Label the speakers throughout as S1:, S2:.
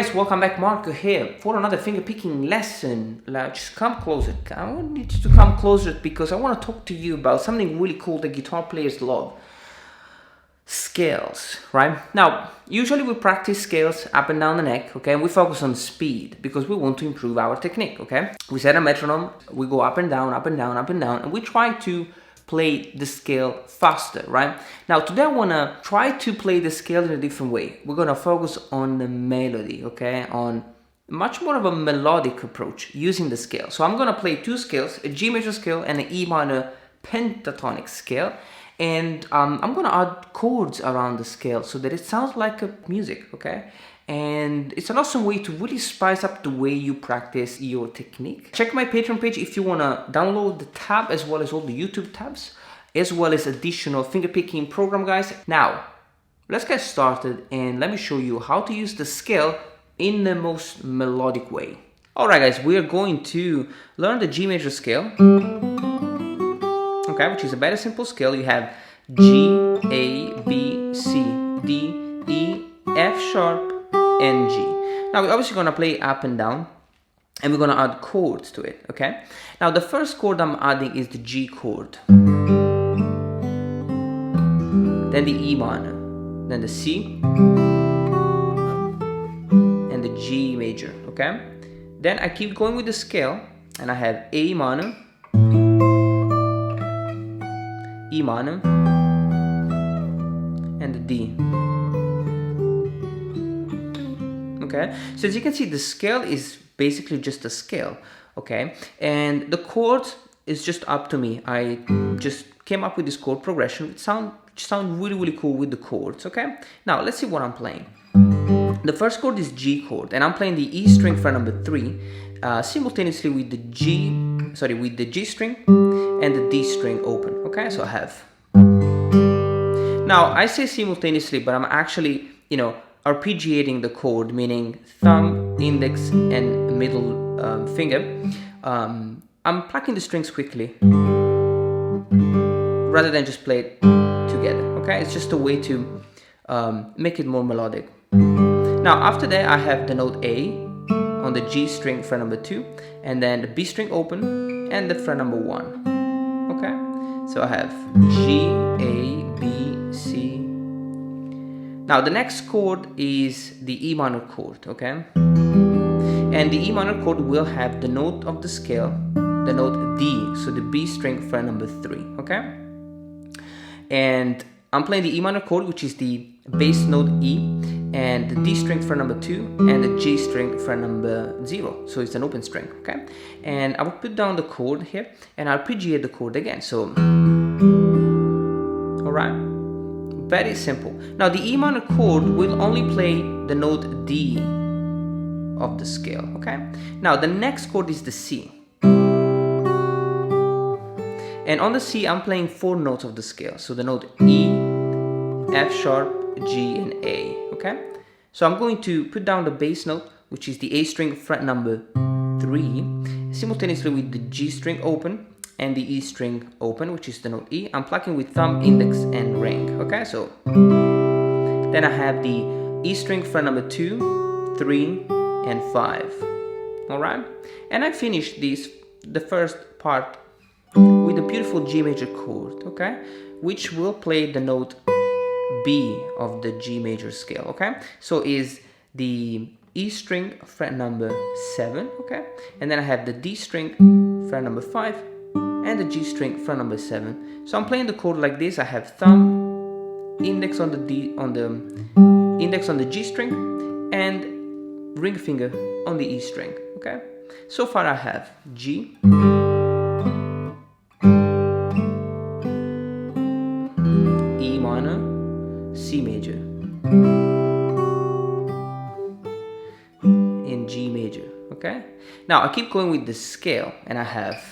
S1: guys, welcome back. Marco here for another finger picking lesson. Just come closer. I want you to come closer because I want to talk to you about something really cool that guitar players love. Scales, right? Now, usually we practice scales up and down the neck, okay? And we focus on speed because we want to improve our technique, okay? We set a metronome, we go up and down, up and down, up and down, and we try to play the scale faster, right? Now today I wanna try to play the scale in a different way. We're gonna focus on the melody, okay? On much more of a melodic approach using the scale. So I'm gonna play two scales, a G major scale and an E minor pentatonic scale. And I'm gonna add chords around the scale so that it sounds like a music, okay? And it's an awesome way to really spice up the way you practice your technique. Check my Patreon page if you wanna download the tab as well as all the YouTube tabs, as well as additional fingerpicking program guides. Now, let's get started and let me show you how to use the scale in the most melodic way. All right guys, we are going to learn the G major scale, okay, which is a very simple scale. You have G, A, B, C, D, E, F sharp, and G. Now we're obviously gonna play up and down and we're gonna add chords to it, okay? Now the first chord I'm adding is the G chord, then the E minor, then the C, and the G major, okay? Then I keep going with the scale and I have A minor, E minor, and the D. Okay, so as you can see, the scale is basically just a scale, okay? And the chord is just up to me. I just came up with this chord progression. It sound really, really cool with the chords, okay? Now, let's see what I'm playing. The first chord is G chord, and I'm playing the E string fret number 3, simultaneously with the G string and the D string open, okay? So I have. Now, I say simultaneously, but I'm actually, arpeggiating the chord, meaning thumb, index, and middle finger. I'm plucking the strings quickly rather than just play it together, okay? It's just a way to make it more melodic. Now, after that, I have the note A on the G string fret number 2, and then the B string open, and the fret number 1, okay? So I have G, A, B, C. Now the next chord is the E minor chord, okay? And the E minor chord will have the note of the scale, the note D, so the B string fret number 3, okay? And I'm playing the E minor chord, which is the bass note E, and the D string fret number 2, and the G string fret number 0, so it's an open string, okay? And I will put down the chord here, and I'll arpeggiate the chord again, so, all right? Very simple. Now the E minor chord will only play the note D of the scale, okay? Now the next chord is the C. And on the C, I'm playing 4 notes of the scale. So the note E, F sharp, G, and A, okay? So I'm going to put down the bass note, which is the A string fret number 3, simultaneously with the G string open, and the E string open, which is the note E. I'm plucking with thumb, index, and ring, okay? So, then I have the E string fret number 2, 3, and 5, all right? And I finish the first part with a beautiful G major chord, okay? Which will play the note B of the G major scale, okay? So is the E string fret number 7, okay? And then I have the D string fret number 5, and the G string fret number 7. So I'm playing the chord like this. I have thumb, index on the G string, and ring finger on the E string, okay? So far I have G, E minor, C major, and G major, okay? Now I keep going with the scale, and I have,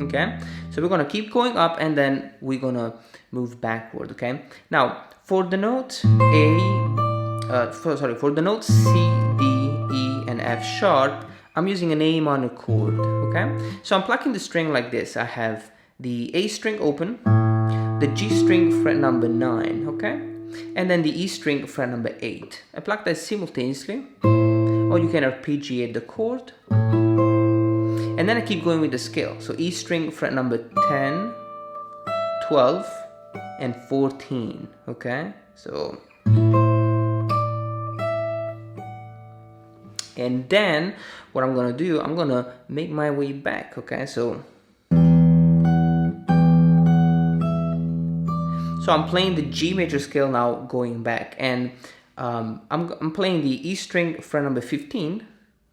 S1: okay? So we're gonna keep going up and then we're gonna move backward, okay? Now, for the note for the note C, D, E, and F sharp, I'm using an A minor chord, okay? So I'm plucking the string like this. I have the A string open, the G string fret number 9, okay? and then the E string fret number 8. I pluck that simultaneously, or you can arpeggiate the chord, and then I keep going with the scale. So E string fret number 10, 12, and 14, okay? So, and then what I'm gonna do, I'm gonna make my way back, okay? So I'm playing the G major scale now, going back, and I'm playing the E string fret number 15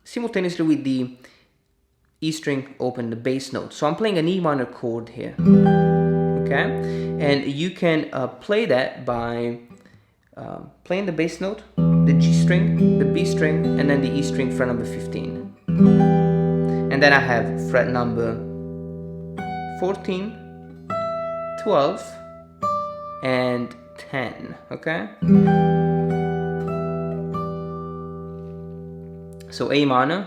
S1: simultaneously with the E string open, the bass note. So I'm playing an E minor chord here, okay? And you can play that by playing the bass note, the G string, the B string, and then the E string fret number 15. And then I have fret number 14, 12, and 10, okay? So A minor,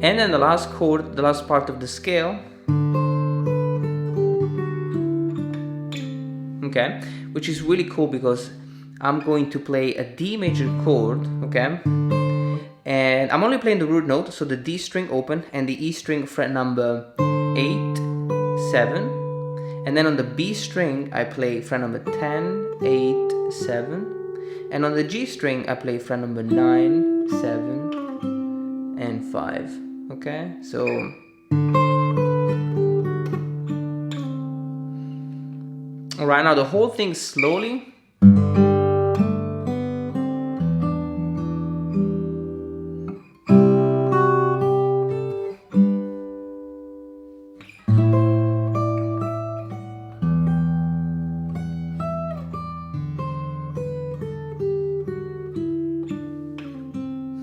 S1: and then the last chord, the last part of the scale, okay, which is really cool because I'm going to play a D major chord, okay, and I'm only playing the root note, so the D string open and the E string fret number 8, 7, and then on the B string I play fret number 10, 8, 7, and on the G string I play fret number 9, 7, and 5, okay? So alright, now the whole thing slowly.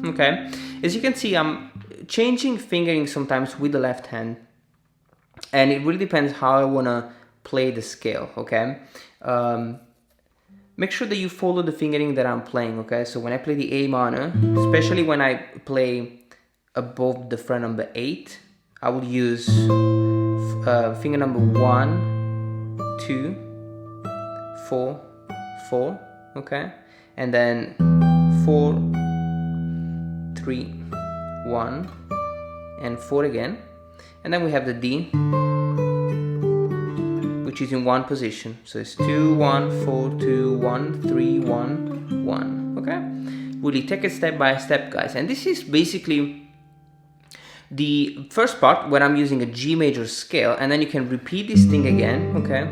S1: Okay, as you can see, I'm changing fingering sometimes with the left hand, and it really depends how I want to play the scale, okay? Make sure that you follow the fingering that I'm playing, okay? So when I play the A minor, especially when I play above the fret number 8, I will use finger number 1, 2, 4, 4, okay? And then 4, 3, 1, and 4 again, and then we have the D, which is in one position, so it's 2, 1, 4, 2, 1, 3, 1, 1, okay? Really take it step by step, guys, and this is basically the first part where I'm using a G major scale, and then you can repeat this thing again, okay,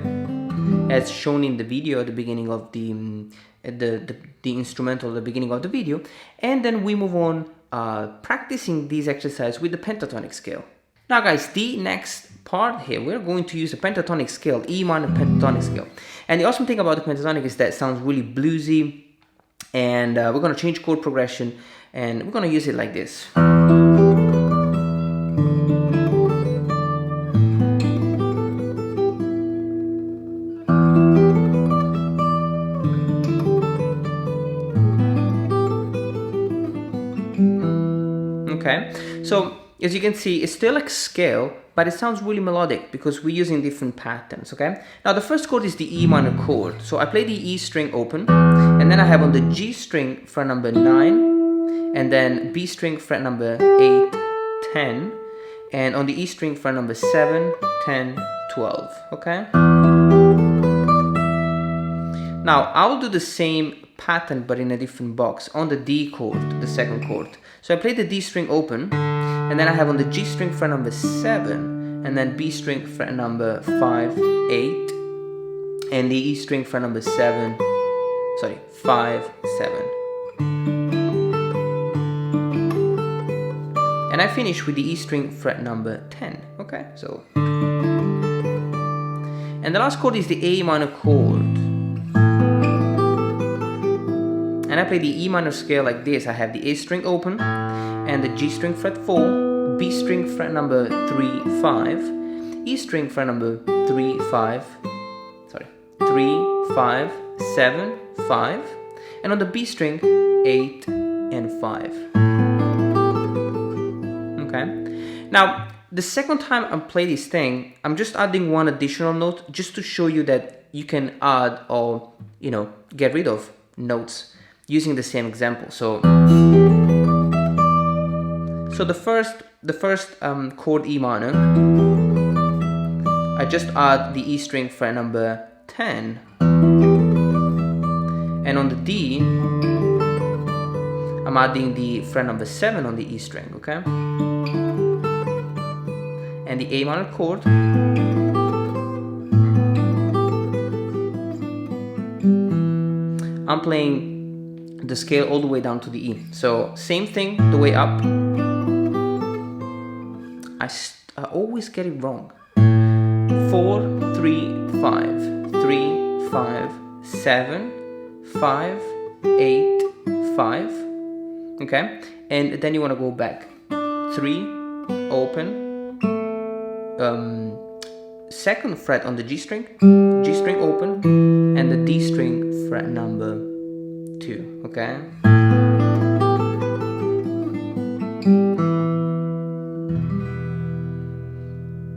S1: as shown in the video at the beginning of the instrumental at the beginning of the video, and then we move on practicing these exercises with the pentatonic scale. Now guys, the next part here, we're going to use a pentatonic scale, E minor pentatonic scale. And the awesome thing about the pentatonic is that it sounds really bluesy, and we're going to change chord progression, and we're going to use it like this. Okay, so as you can see, it's still like scale, but it sounds really melodic because we're using different patterns, okay? Now the first chord is the E minor chord. So I play the E string open, and then I have on the G string fret number 9, and then B string fret number 8, 10, and on the E string fret number 7, 10, 12, okay? Now I'll do the same pattern but in a different box on the D chord, the second chord. So I play the D string open, and then I have on the G string fret number 7, and then B string fret number 5, 8, and the E string fret number 5, 7. And I finish with the E string fret number 10, okay? So, and the last chord is the A minor chord. And I play the E minor scale like this. I have the A string open, and the G string fret 4, B string fret number 3, 5, E string fret number 3, 5, 7, 5, and on the B string 8 and 5. Okay. Now the second time I play this thing, I'm just adding one additional note just to show you that you can add or, you know, get rid of notes using the same example. So the first chord E minor, I just add the E string fret number 10, and on the D, I'm adding the fret number 7 on the E string, okay? And the A minor chord, I'm playing the scale all the way down to the E. So same thing, the way up. I always get it wrong. 4, 3, 5, 3, 5, 7, 5, 8, 5. Okay, and then you want to go back. 3, open. Second fret on the G string open, and the D string fret number 2. Okay.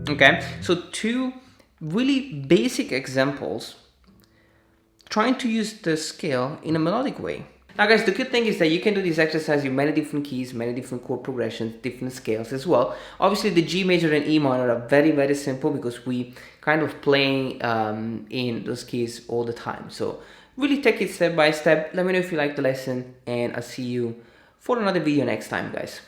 S1: Okay, so 2 really basic examples trying to use the scale in a melodic way. Now guys, the good thing is that you can do this exercise with many different keys, many different chord progressions, different scales as well. Obviously the G major and E minor are very, very simple because we kind of playing in those keys all the time. So really take it step by step. Let me know if you like the lesson, and I'll see you for another video next time, guys.